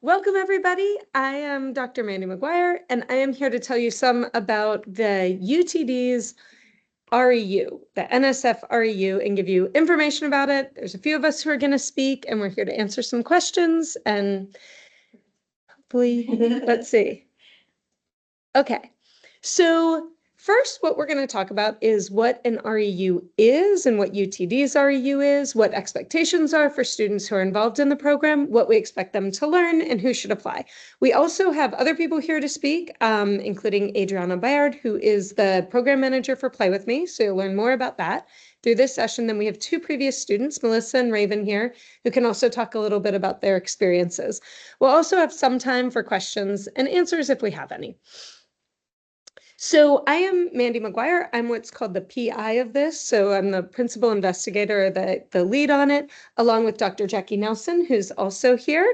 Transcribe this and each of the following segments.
Welcome, everybody. I am Dr. Mandy McGuire, and I am here to tell you some about the UTD's REU, the NSF REU, and give you information about it. There's a few of us who are going to speak, and we're here to answer some questions, and hopefully, let's see. Okay, so first, what we're going to talk about is what an REU is and what UTD's REU is, what expectations are for students who are involved in the program, what we expect them to learn, and who should apply. We also have other people here to speak, including Adriana Bayard, who is the program manager for Play With Me, so you'll learn more about that through this session. Then we have two previous students, Melissa and Raven here, who can also talk a little bit about their experiences. We'll also have some time for questions and answers if we have any. So I am Mandy McGuire. I'm what's called the PI of this. So I'm the principal investigator, the lead on it, along with Dr. Jackie Nelson, who's also here.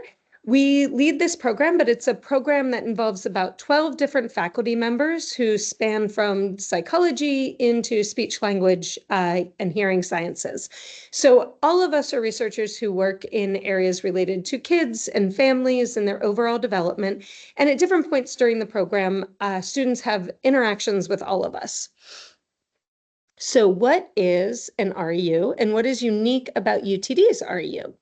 We lead this program, but it's a program that involves about 12 different faculty members who span from psychology into speech, language, and hearing sciences. So all of us are researchers who work in areas related to kids and families and their overall development. And at different points during the program, students have interactions with all of us. So what is an REU and what is unique about UTD's REU?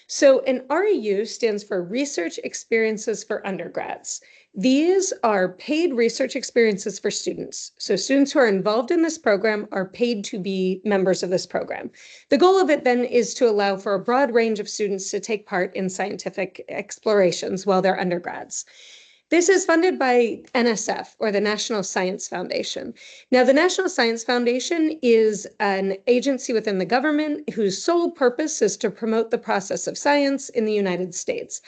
So an REU stands for Research Experiences for Undergrads. These are paid research experiences for students. So students who are involved in this program are paid to be members of this program. The goal of it then is to allow for a broad range of students to take part in scientific explorations while they're undergrads. This is funded by NSF, or the National Science Foundation. Now, the National Science Foundation is an agency within the government whose sole purpose is to promote the process of science in the United States.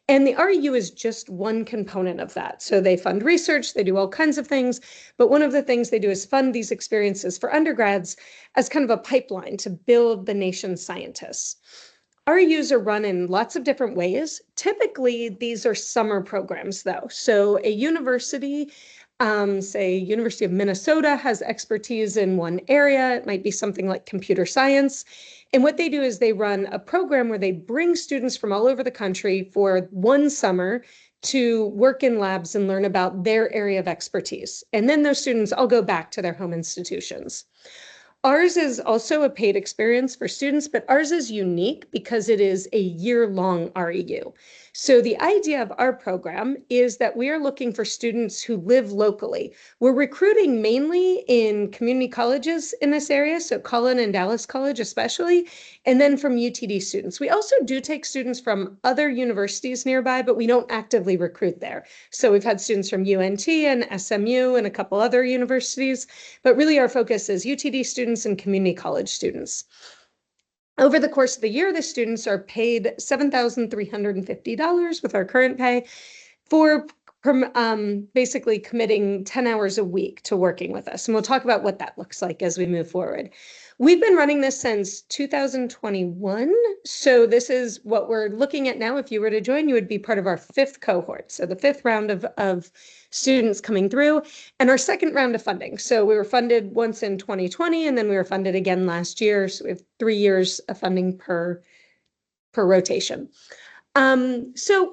And the REU is just one component of that. So they fund research, they do all kinds of things, but one of the things they do is fund these experiences for undergrads as kind of a pipeline to build the nation's scientists. REUs are run in lots of different ways. Typically, these are summer programs, though. So a university, say University of Minnesota, has expertise in one area. It might be something like computer science. And what they do is they run a program where they bring students from all over the country for one summer to work in labs and learn about their area of expertise. And then those students all go back to their home institutions. Ours is also a paid experience for students, but ours is unique because it is a year-long REU. So the idea of our program is that we are looking for students who live locally. We're recruiting mainly in community colleges in this area, so Cullen and Dallas College especially, and then from UTD students. We also do take students from other universities nearby, but we don't actively recruit there. So we've had students from UNT and SMU and a couple other universities, but really our focus is UTD students and community college students. Over the course of the year, the students are paid $7,350 with our current pay for basically committing 10 hours a week to working with us. And we'll talk about what that looks like as we move forward. We've been running this since 2021. So this is what we're looking at now. If you were to join, you would be part of our fifth cohort. So the fifth round of students coming through and our second round of funding. So we were funded once in 2020 and then we were funded again last year. So we have 3 years of funding per rotation. So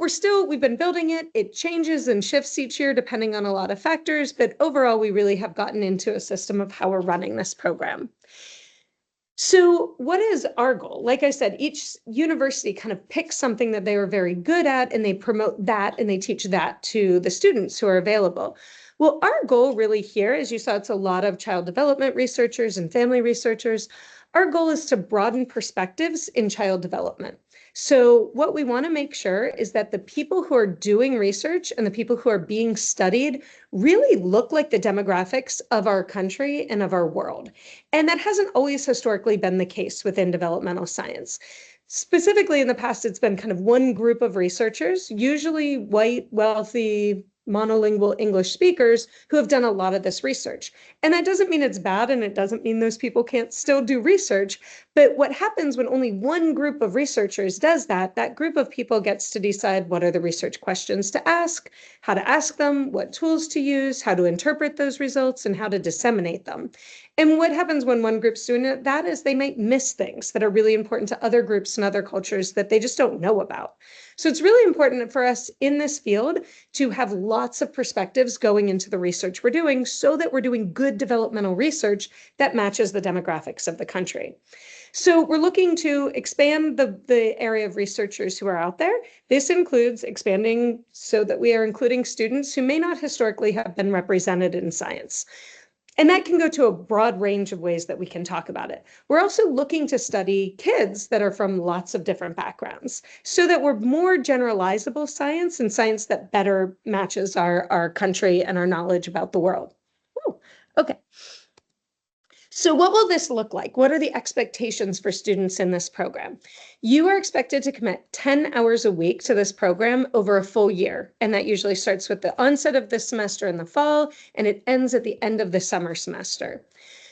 we've been building it. It changes and shifts each year depending on a lot of factors, but overall, we really have gotten into a system of how we're running this program. So what is our goal? Like I said, each university kind of picks something that they are very good at and they promote that and they teach that to the students who are available. Well, our goal really here, as you saw, it's a lot of child development researchers and family researchers. Our goal is to broaden perspectives in child development. So what we want to make sure is that the people who are doing research and the people who are being studied really look like the demographics of our country and of our world. And that hasn't always historically been the case within developmental science. Specifically in the past, it's been kind of one group of researchers, usually white, wealthy, monolingual English speakers who have done a lot of this research. And that doesn't mean it's bad, and it doesn't mean those people can't still do research. But what happens when only one group of researchers does that, that group of people gets to decide what are the research questions to ask, how to ask them, what tools to use, how to interpret those results, and how to disseminate them. And what happens when one group's doing that is they might miss things that are really important to other groups and other cultures that they just don't know about. So it's really important for us in this field to have lots of perspectives going into the research we're doing so that we're doing good developmental research that matches the demographics of the country. So we're looking to expand the area of researchers who are out there. This includes expanding so that we are including students who may not historically have been represented in science. And that can go to a broad range of ways that we can talk about it. We're also looking to study kids that are from lots of different backgrounds so that we're more generalizable science and science that better matches our country and our knowledge about the world. Ooh, okay. So what will this look like? What are the expectations for students in this program? You are expected to commit 10 hours a week to this program over a full year. And that usually starts with the onset of the semester in the fall, and it ends at the end of the summer semester.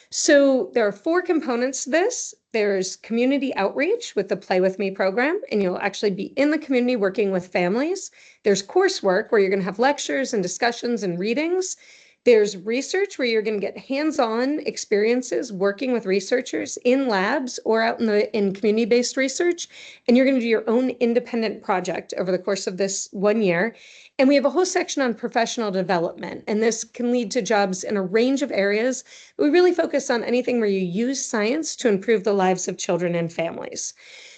So there are 4 components to this. There's community outreach with the Play With Me program, and you'll actually be in the community working with families. There's coursework where you're going to have lectures and discussions and readings. There's research where you're going to get hands-on experiences working with researchers in labs or out in community-based research, and you're going to do your own independent project over the course of this 1 year. And we have a whole section on professional development, and this can lead to jobs in a range of areas. We really focus on anything where you use science to improve the lives of children and families.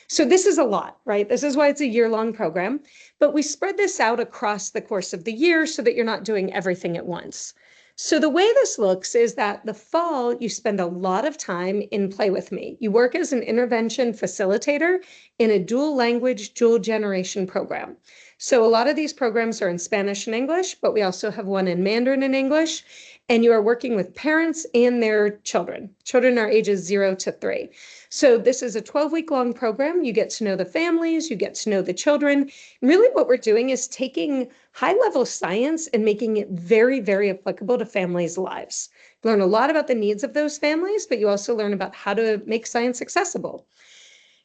So this is a lot, right? This is why it's a year-long program, but we spread this out across the course of the year so that you're not doing everything at once. So the way this looks is that the fall, you spend a lot of time in Play With Me. You work as an intervention facilitator in a dual language, dual generation program. So a lot of these programs are in Spanish and English, but we also have one in Mandarin and English. And you are working with parents and their children. Children are ages 0 to 3. So this is a 12-week long program. You get to know the families, you get to know the children. And really what we're doing is taking high-level science and making it very, very applicable to families' lives. You learn a lot about the needs of those families, but you also learn about how to make science accessible.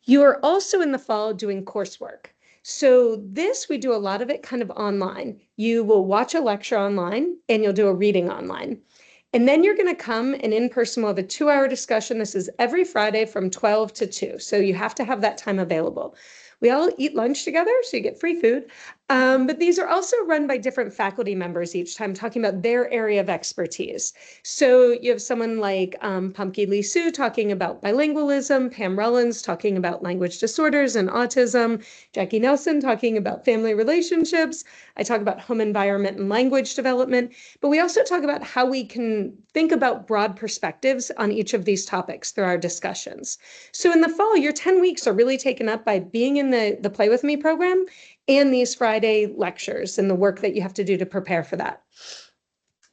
You are also in the fall doing coursework. So this, we do a lot of it kind of online. You will watch a lecture online and you'll do a reading online. And then you're going to come and in person, we'll have a 2-hour discussion. This is every Friday from 12 to 2. So you have to have that time available. We all eat lunch together, so you get free food. But these are also run by different faculty members each time, talking about their area of expertise. So you have someone like Pumpkin Lee Sue talking about bilingualism, Pam Rollins talking about language disorders and autism, Jackie Nelson talking about family relationships. I talk about home environment and language development. But we also talk about how we can think about broad perspectives on each of these topics through our discussions. So in the fall, your 10 weeks are really taken up by being in the Play With Me program and these Friday lectures and the work that you have to do to prepare for that.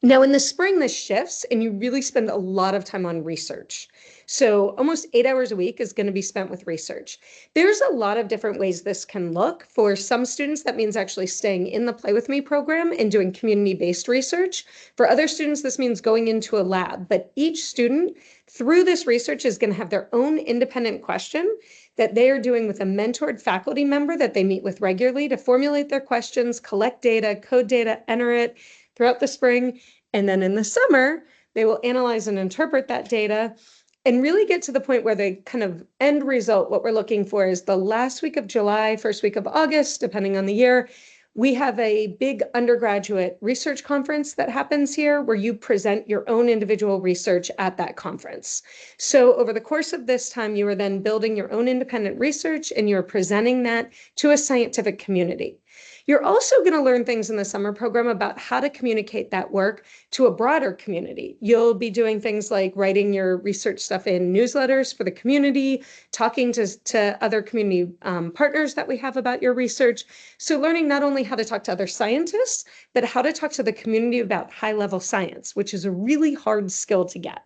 Now in the spring, this shifts and you really spend a lot of time on research. So almost 8 hours a week is going to be spent with research. There's a lot of different ways this can look. For some students, that means actually staying in the Play With Me program and doing community-based research. For other students, this means going into a lab. But each student through this research is going to have their own independent question that they are doing with a mentored faculty member that they meet with regularly to formulate their questions, collect data, code data, enter it throughout the spring. And then in the summer, they will analyze and interpret that data and really get to the point where the kind of end result, what we're looking for is the last week of July, first week of August, depending on the year. We have a big undergraduate research conference that happens here where you present your own individual research at that conference. So over the course of this time, you are then building your own independent research and you're presenting that to a scientific community. You're also going to learn things in the summer program about how to communicate that work to a broader community. You'll be doing things like writing your research stuff in newsletters for the community, talking to other community partners that we have about your research. So learning not only how to talk to other scientists, but how to talk to the community about high-level science, which is a really hard skill to get.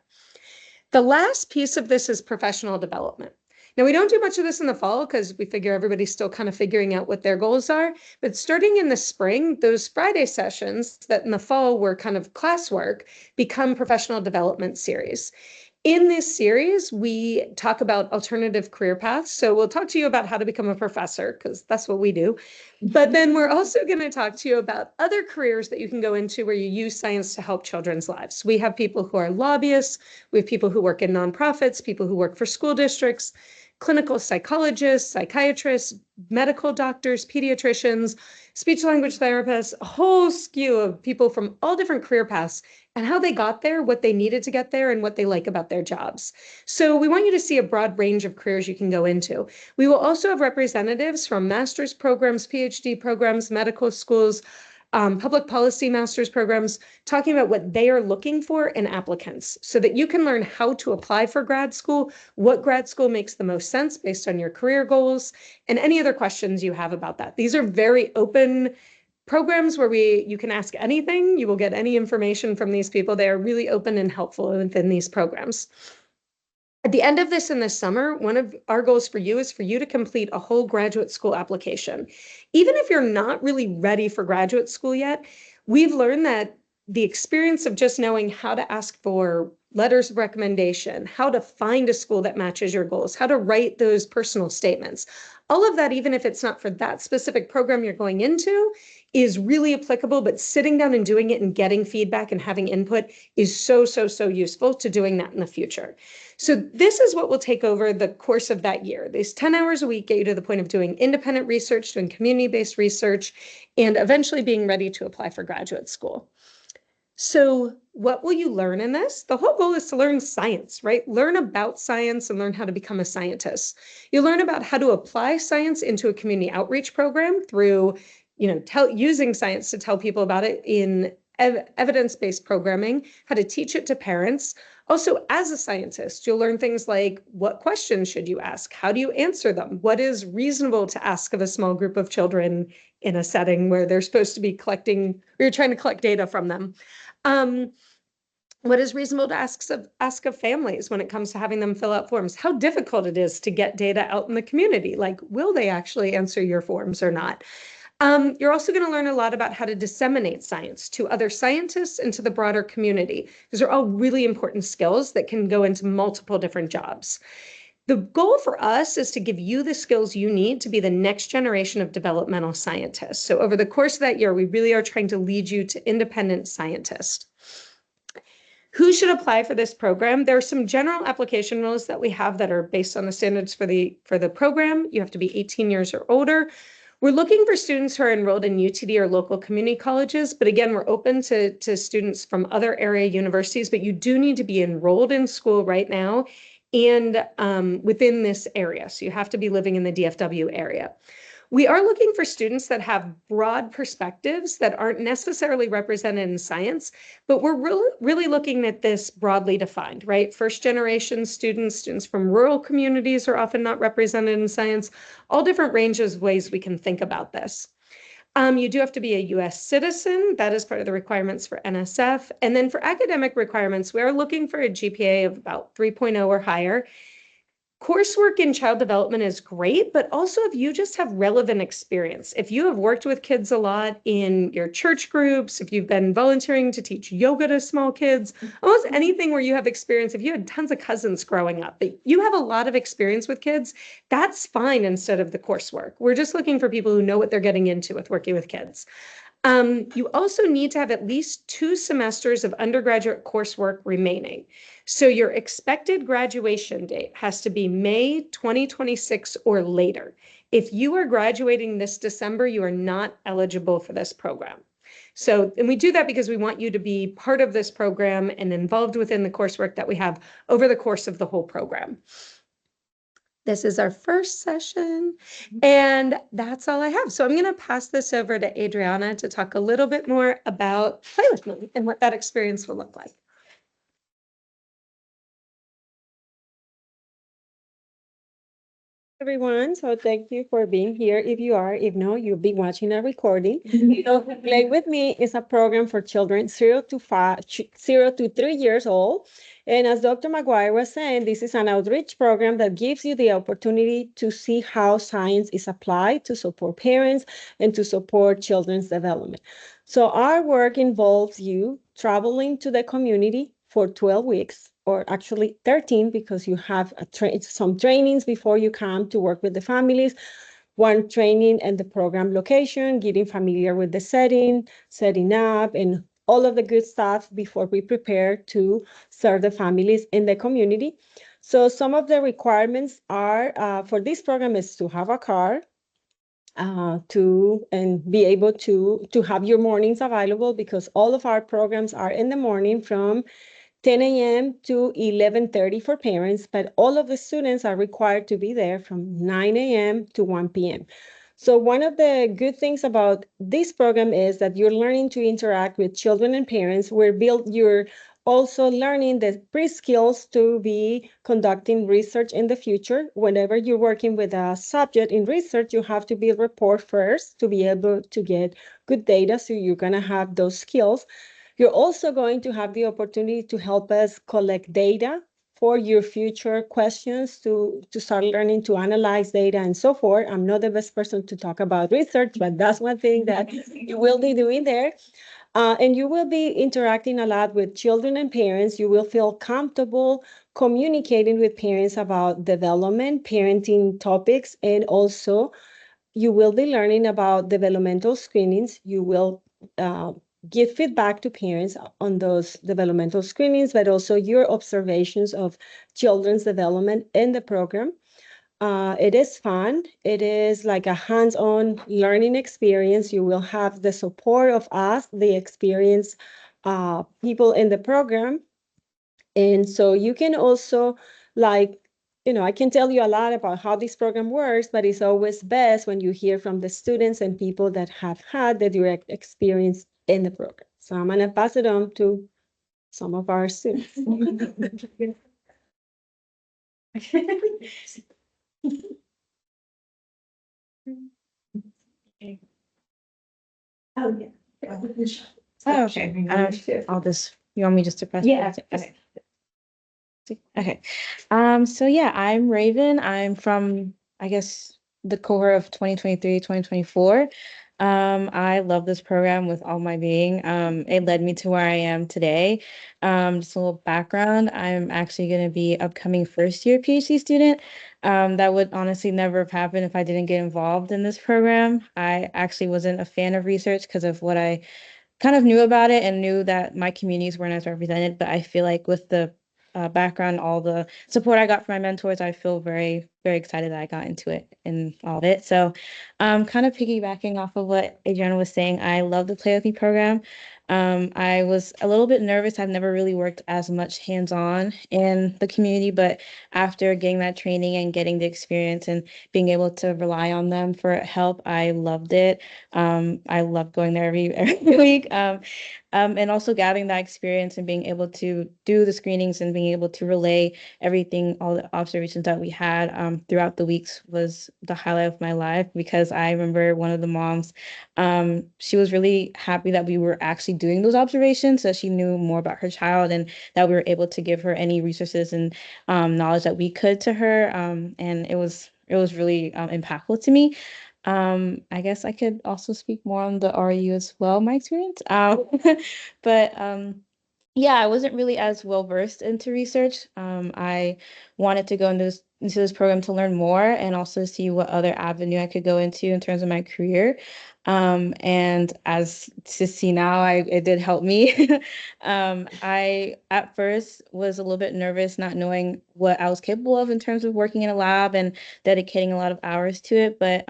The last piece of this is professional development. Now, we don't do much of this in the fall because we figure everybody's still kind of figuring out what their goals are. But starting in the spring, those Friday sessions that in the fall were kind of classwork become professional development series. In this series, we talk about alternative career paths. So we'll talk to you about how to become a professor, because that's what we do. But then we're also going to talk to you about other careers that you can go into where you use science to help children's lives. We have people who are lobbyists. We have people who work in nonprofits, people who work for school districts, clinical psychologists, psychiatrists, medical doctors, pediatricians, speech language therapists, a whole skew of people from all different career paths and how they got there, what they needed to get there, and what they like about their jobs. So we want you to see a broad range of careers you can go into. We will also have representatives from master's programs, PhD programs, medical schools, public policy master's programs, talking about what they are looking for in applicants so that you can learn how to apply for grad school, what grad school makes the most sense based on your career goals, and any other questions you have about that. These are very open programs where you can ask anything. You will get any information from these people. They are really open and helpful within these programs. At the end of this in the summer, one of our goals for you is for you to complete a whole graduate school application. Even if you're not really ready for graduate school yet, we've learned that the experience of just knowing how to ask for letters of recommendation, how to find a school that matches your goals, how to write those personal statements, all of that, even if it's not for that specific program you're going into, is really applicable, but sitting down and doing it and getting feedback and having input is so useful to doing that in the future. So this is what will take over the course of that year. These 10 hours a week get you to the point of doing independent research, doing community-based research, and eventually being ready to apply for graduate school. So what will you learn in this? The whole goal is to learn science, right? Learn about science and learn how to become a scientist. You'll learn about how to apply science into a community outreach program through, using science to tell people about it in evidence-based programming, how to teach it to parents. Also, as a scientist, you'll learn things like what questions should you ask? How do you answer them? What is reasonable to ask of a small group of children in a setting where they're supposed to be collecting, or you're trying to collect data from them? What is reasonable to ask of families when it comes to having them fill out forms? How difficult it is to get data out in the community? Like, will they actually answer your forms or not? You're also going to learn a lot about how to disseminate science to other scientists and to the broader community. These are all really important skills that can go into multiple different jobs. The goal for us is to give you the skills you need to be the next generation of developmental scientists. So over the course of that year, we really are trying to lead you to independent scientists. Who should apply for this program? There are some general application rules that we have that are based on the standards for the program. You have to be 18 years or older. We're looking for students who are enrolled in UTD or local community colleges, but again, we're open to students from other area universities, but you do need to be enrolled in school right now and within this area. So you have to be living in the DFW area. We are looking for students that have broad perspectives that aren't necessarily represented in science, but we're really looking at this broadly defined, right? First generation students from rural communities are often not represented in science, all different ranges of ways we can think about this. You do have to be a US citizen. That is part of the requirements for NSF. And then for academic requirements, we are looking for a GPA of about 3.0 or higher. Coursework in child development is great, but also if you just have relevant experience, if you have worked with kids a lot in your church groups, if you've been volunteering to teach yoga to small kids, almost anything where you have experience, if you had tons of cousins growing up, but you have a lot of experience with kids, that's fine instead of the coursework. We're just looking for people who know what they're getting into with working with kids. You also need to have at least 2 semesters of undergraduate coursework remaining. So your expected graduation date has to be May 2026 or later. If you are graduating this December, you are not eligible for this program. So, and we do that because we want you to be part of this program and involved within the coursework that we have over the course of the whole program. This is our first session, and that's all I have. So I'm going to pass this over to Adriana to talk a little bit more about Play With Me and what that experience will look like. Everyone, so thank you for being here. If not, you'll be watching a recording. So Play With Me is a program for children 0 to 3 years old. And as Dr. McGuire was saying, this is an outreach program that gives you the opportunity to see how science is applied to support parents and to support children's development. So our work involves you traveling to the community for 12 weeks, or actually 13, because you have some trainings before you come to work with the families. One training at the program location, getting familiar with the setting up, and all of the good stuff before we prepare to serve the families in the community. So some of the requirements are for this program is to have a car, and be able to have your mornings available, because all of our programs are in the morning from 10 a.m. to 11:30 for parents, but all of the students are required to be there from 9 a.m. to 1 p.m. So one of the good things about this program is that you're learning to interact with children and parents. You're also learning the pre-skills to be conducting research in the future. Whenever you're working with a subject in research, you have to build rapport first to be able to get good data. So you're going to have those skills. You're also going to have the opportunity to help us collect data for your future questions, to start learning to analyze data and so forth. I'm not the best person to talk about research, but that's one thing that you will be doing there. And you will be interacting a lot with children and parents. You will feel comfortable communicating with parents about development, parenting topics, and also you will be learning about developmental screenings. You will uh, give feedback to parents on those developmental screenings, but also your observations of children's development in the program. It is fun. It is like a hands-on learning experience. You will have the support of us, the experienced people in the program. And so you can also, like, I can tell you a lot about how this program works, but it's always best when you hear from the students and people that have had the direct experience in the program. So I'm going to pass it on to some of our students. Oh, yeah. Oh, okay. I'll just, you want me just to press? Yeah. Okay. Okay. So yeah, I'm Raven. I'm from, I guess, the cohort of 2023, 2024. I love this program with all my being. It led me to where I am today. Just a little background. I'm actually going to be upcoming first year PhD student. That would honestly never have happened if I didn't get involved in this program. I actually wasn't a fan of research because of what I kind of knew about it and knew that my communities weren't as represented. But I feel like with the background, all the support I got from my mentors, I feel very, very excited that I got into it and all of it. So, kind of piggybacking off of what Adriana was saying, I love the Play With Me program. I was a little bit nervous. I've never really worked as much hands-on in the community, but after getting that training and getting the experience and being able to rely on them for help, I loved it. I love going there every week. And also gathering that experience and being able to do the screenings and being able to relay everything, all the observations that we had throughout the weeks was the highlight of my life, because I remember one of the moms, she was really happy that we were actually doing those observations, so she knew more about her child and that we were able to give her any resources and knowledge that we could to her. And it was really impactful to me. I guess I could also speak more on the RU as well, my experience. But yeah, I wasn't really as well versed into research. I wanted to go into this program to learn more and also see what other avenue I could go into in terms of my career. And as to see now, it did help me. I at first was a little bit nervous, not knowing what I was capable of in terms of working in a lab and dedicating a lot of hours to it. But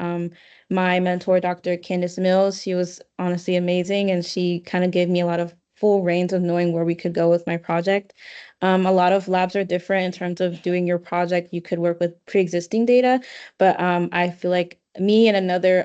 my mentor, Dr. Candace Mills, she was honestly amazing, and she kind of gave me a lot of full reins of knowing where we could go with my project. A lot of labs are different in terms of doing your project. You could work with pre-existing data, but I feel like me and another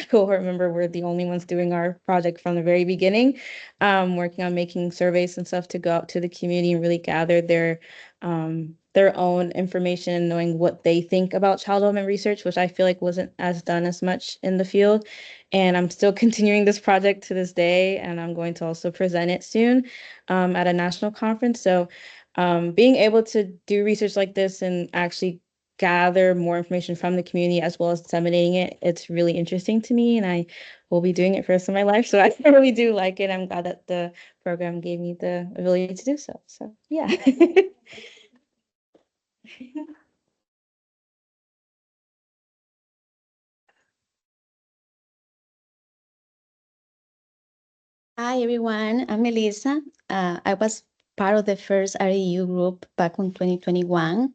cohort member were the only ones doing our project from the very beginning, working on making surveys and stuff to go out to the community and really gather their own information, knowing what they think about child development research, which I feel like wasn't as done as much in the field. And I'm still continuing this project to this day, and I'm going to also present it soon at a national conference. So being able to do research like this and actually gather more information from the community as well as disseminating it, it's really interesting to me, and I will be doing it for the rest of my life. So I really do like it. I'm glad that the program gave me the ability to do so. So yeah. Hi, everyone. I'm Melissa. I was part of the first REU group back in 2021.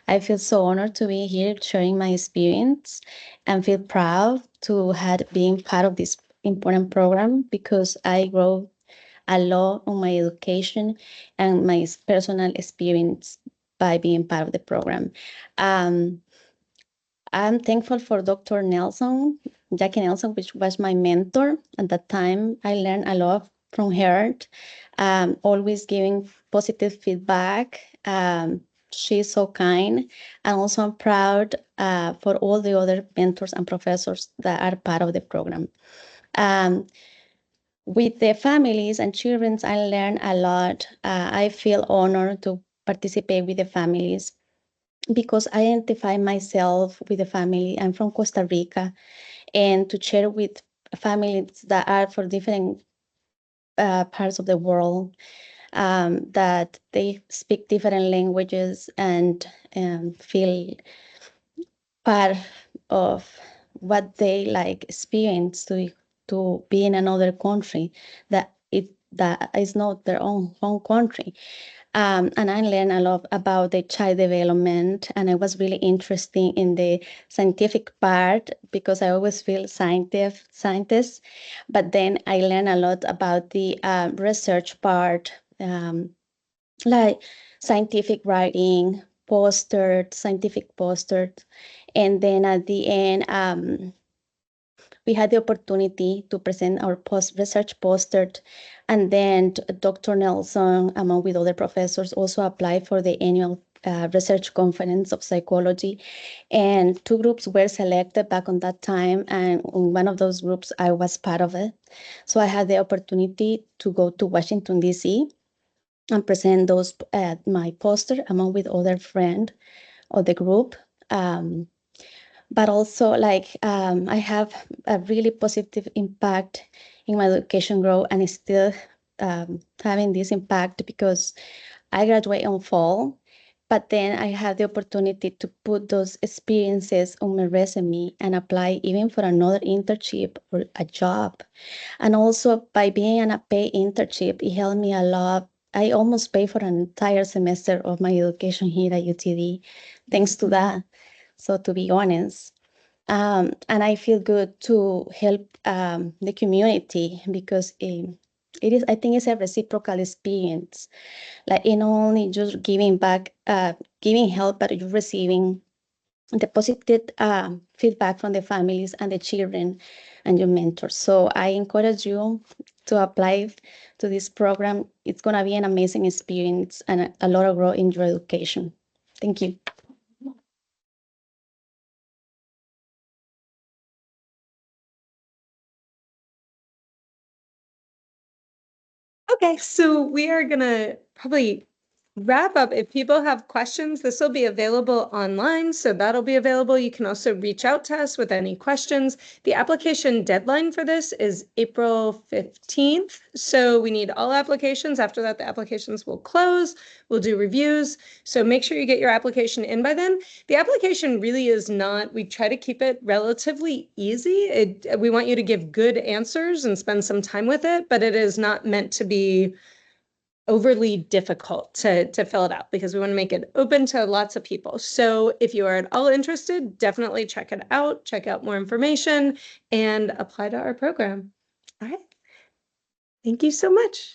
I feel so honored to be here sharing my experience and feel proud to have been part of this important program because I grow a lot on my education and my personal experience by being part of the program. Um, I'm thankful for Dr. Nelson, Jackie Nelson, which was my mentor at that time. I learned a lot from her, always giving positive feedback. She's so kind. And also I'm proud for all the other mentors and professors that are part of the program. Um, with the families and children, I learned a lot. I feel honored to participate with the families because I identify myself with the family. I'm from Costa Rica, and to share with families that are for different parts of the world, that they speak different languages and feel part of what they like experience to be in another country that is not their own home country. And I learned a lot about the child development, and I was really interested in the scientific part because I always feel scientist. But then I learned a lot about the research part, like scientific writing, scientific posters, and then at the end, we had the opportunity to present our research poster, and then Dr. Nelson, among with other professors, also applied for the annual research conference of psychology, and two groups were selected back on that time, and in one of those groups I was part of it. So I had the opportunity to go to Washington, D.C. and present those my poster among with other friend of the group. But also I have a really positive impact in my education growth, and it's still having this impact because I graduate in fall, but then I have the opportunity to put those experiences on my resume and apply even for another internship or a job. And also by being on a paid internship, it helped me a lot. I almost pay for an entire semester of my education here at UTD, thanks to that. So to be honest, and I feel good to help the community because it is, I think it's a reciprocal experience. Like you not only just giving back, giving help, but you're receiving the positive feedback from the families and the children and your mentors. So I encourage you to apply to this program. It's going to be an amazing experience and a lot of growth in your education. Thank you. Okay, so we are gonna probably wrap up. If people have questions, this will be available online, so that'll be available. You can also reach out to us with any questions. The application deadline for this is April 15th, so we need all applications. After that, the applications will close. We'll do reviews, so make sure you get your application in by then. The application really is not, we try to keep it relatively easy. We want you to give good answers and spend some time with it, but it is not meant to be overly difficult to fill it out because we want to make it open to lots of people. So if you are at all interested, definitely check it out, check out more information, and apply to our program. All right. Thank you so much.